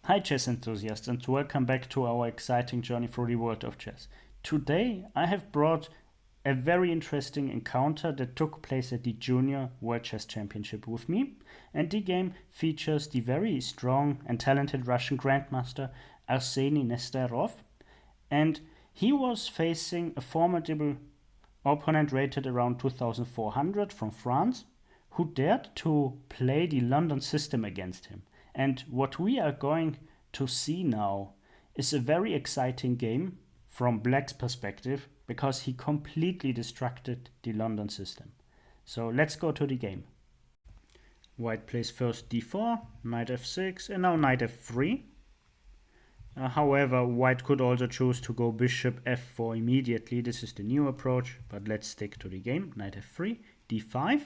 Hi chess enthusiasts and welcome back to our exciting journey through the world of chess. Today I have brought a very interesting encounter that took place at the Junior World Chess Championship with me, and the game features the very strong and talented Russian Grandmaster Arsenij Nesterov, and he was facing a formidable opponent rated around 2400 from France, who dared to play the London system against him. And what we are going to see now is a very exciting game from Black's perspective because he completely destructed the London system. So let's go to the game. White plays first d4, knight f6, and now knight f3. However, White could also choose to go bishop f4 immediately. This is the new approach, but let's stick to the game. Knight f3, d5,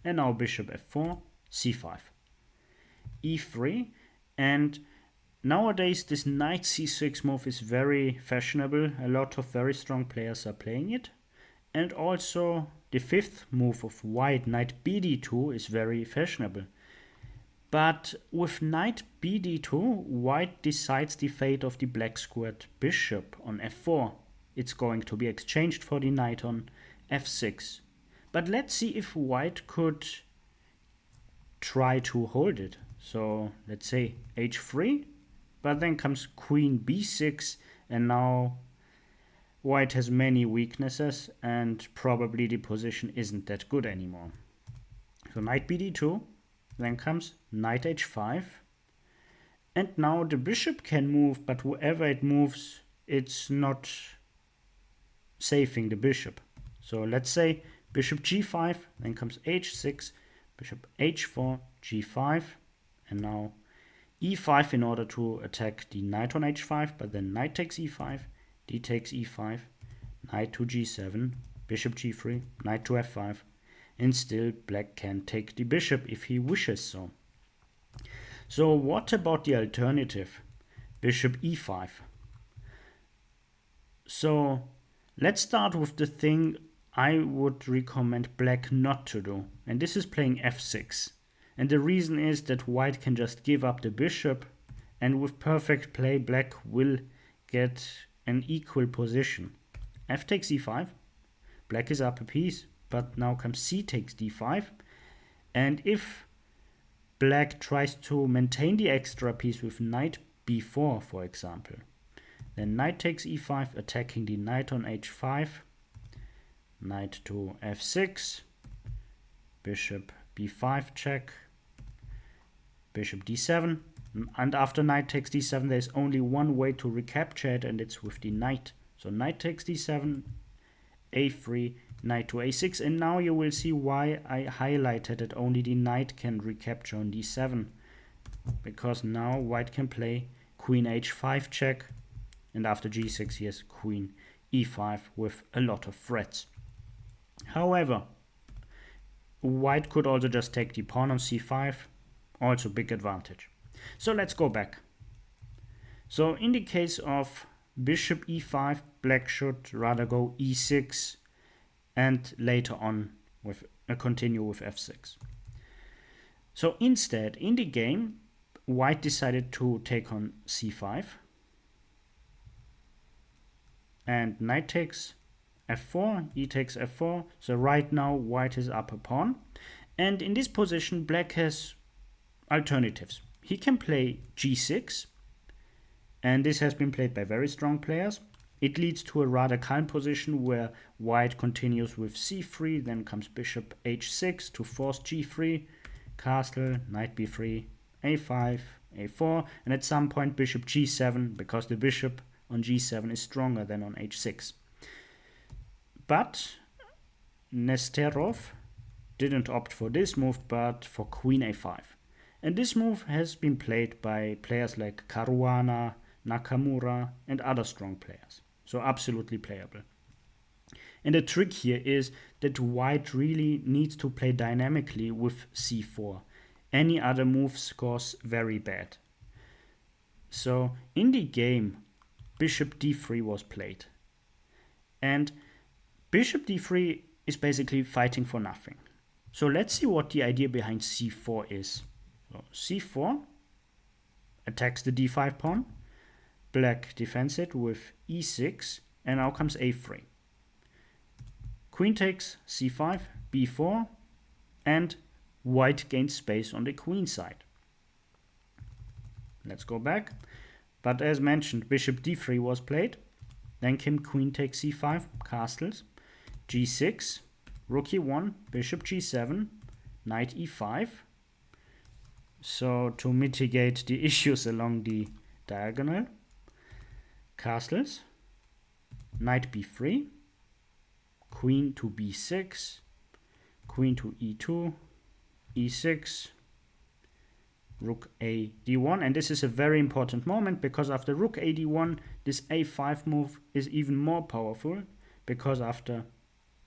and now bishop f4, c5, e3, and nowadays this knight c6 move is very fashionable. A lot of very strong players are playing it, and also the fifth move of White, knight bd2, is very fashionable. But with knight bd2, White decides the fate of the black squared bishop on f4. It's going to be exchanged for the knight on f6. But let's see if White could try to hold it. So let's say h3, but then comes queen b6, and now White has many weaknesses and probably the position isn't that good anymore. So knight bd2, then comes knight h5, and now the bishop can move, but wherever it moves, it's not saving the bishop. So let's say bishop g5, then comes h6, bishop h4, g5, and now e5 in order to attack the knight on h5, but then knight takes e5, d takes e5, knight to g7, bishop g3, knight to f5, and still Black can take the bishop if he wishes so. So what about the alternative? Bishop e5. So let's start with the thing I would recommend Black not to do, and this is playing f6. And the reason is that White can just give up the bishop, and with perfect play Black will get an equal position. F takes e5, Black is up a piece, but now comes c takes d5, and if Black tries to maintain the extra piece with knight b4, for example, then knight takes e5, attacking the knight on h5, knight to f6, bishop b5 check, bishop d7, and after knight takes d7 there's only one way to recapture it, and it's with the knight. So knight takes d7, a3, knight to a6, and now you will see why I highlighted that only the knight can recapture on d7, because now White can play queen h5 check, and after g6 he has queen e5 with a lot of threats. However, White could also just take the pawn on c5, also big advantage. So let's go back. So in the case of bishop e5, Black should rather go e6 and later on with continue with f6. So instead, in the game, White decided to take on c5, and knight takes f4, e takes f4. So right now White is up a pawn, and in this position Black has alternatives. He can play g6, and this has been played by very strong players. It leads to a rather calm position where White continues with c3, then comes bishop h6 to force g3, castle, knight b3, a5, a4, and at some point bishop g7, because the bishop on g7 is stronger than on h6. But Nesterov didn't opt for this move, but for queen a5. And this move has been played by players like Caruana, Nakamura, and other strong players. So absolutely playable. And the trick here is that White really needs to play dynamically with c4. Any other move scores very bad. So in the game, bishop d3 was played. And bishop d3 is basically fighting for nothing. So let's see what the idea behind c4 is. So c4, attacks the d5 pawn. Black defends it with e6, and now comes a3. Queen takes c5, b4, and white gains space on the queen side. Let's go back. But as mentioned, bishop d3 was played. Then came queen takes c5, castles, g6, rook e1, bishop g7, knight e5. So to mitigate the issues along the diagonal, castles, knight b3, queen to b6, queen to e2, e6, rook a d1. And this is a very important moment, because after rook a d1, this a5 move is even more powerful, because after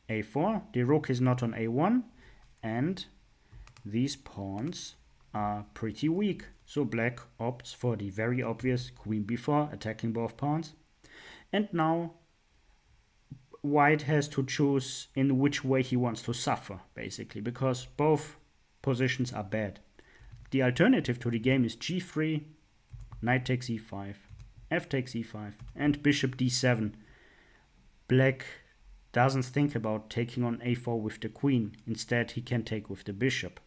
a4, the rook is not on a1, and these pawns are pretty weak. So black opts for the very obvious queen b4, attacking both pawns. And now white has to choose in which way he wants to suffer, basically, because both positions are bad. The alternative to the game is g3, knight takes e5, f takes e5, and bishop d7. Black doesn't think about taking on a4 with the queen. Instead, he can take with the bishop.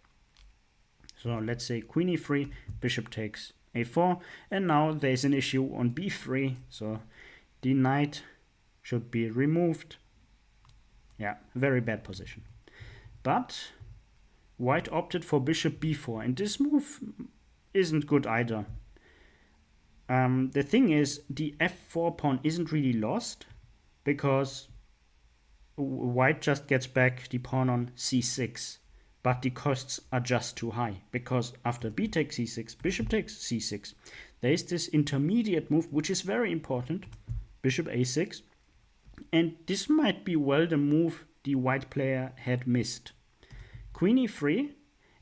So let's say queen e3, bishop takes a4, and now there's an issue on b3, so the knight should be removed. Yeah, very bad position. But white opted for bishop b4, and this move isn't good either. The thing is, the f4 pawn isn't really lost, because white just gets back the pawn on c6. But the costs are just too high, because after b takes c6, bishop takes c6. There is this intermediate move, which is very important, bishop a6. And this might be well the move the white player had missed. Queen e3,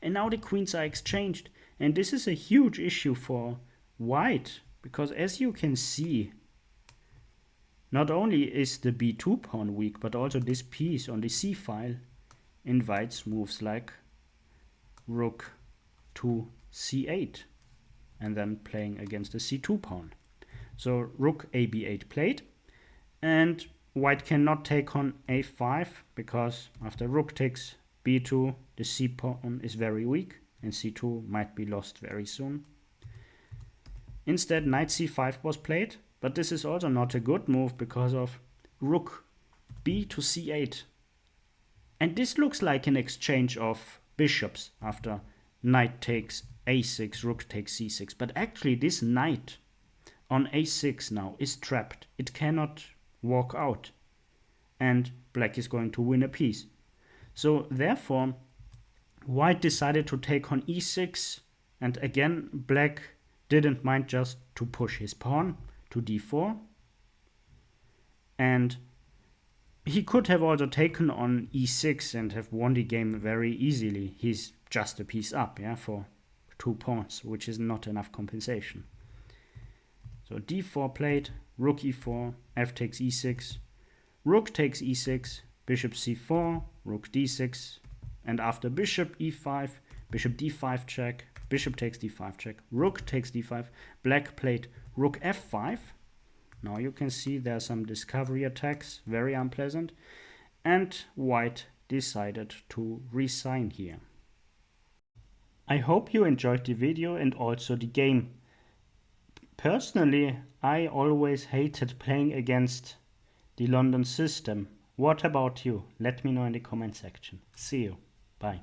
and now the queens are exchanged. And this is a huge issue for white, because as you can see, not only is the b2 pawn weak, but also this piece on the c file invites moves like rook to c8, and then playing against the c2 pawn. So rook a b8 played, and white cannot take on a5, because after rook takes b2, the c pawn is very weak, and c2 might be lost very soon. Instead, knight c5 was played, but this is also not a good move because of rook b to c8. And this looks like an exchange of bishops after knight takes a6, rook takes c6. But actually this knight on a6 now is trapped. It cannot walk out. And black is going to win a piece. So therefore, white decided to take on e6. And again, black didn't mind just to push his pawn to d4. And he could have also taken on e6 and have won the game very easily. He's just a piece up, yeah, for 2 pawns, which is not enough compensation. So d4 played, rook e4, f takes e6, rook takes e6, bishop c4, rook d6, and after bishop e5, bishop d5 check, bishop takes d5 check, rook takes d5, black played rook f5. Now you can see there are some discovery attacks, very unpleasant, and white decided to resign here. I hope you enjoyed the video and also the game. Personally, I always hated playing against the London system. What about you? Let me know in the comment section. See you. Bye.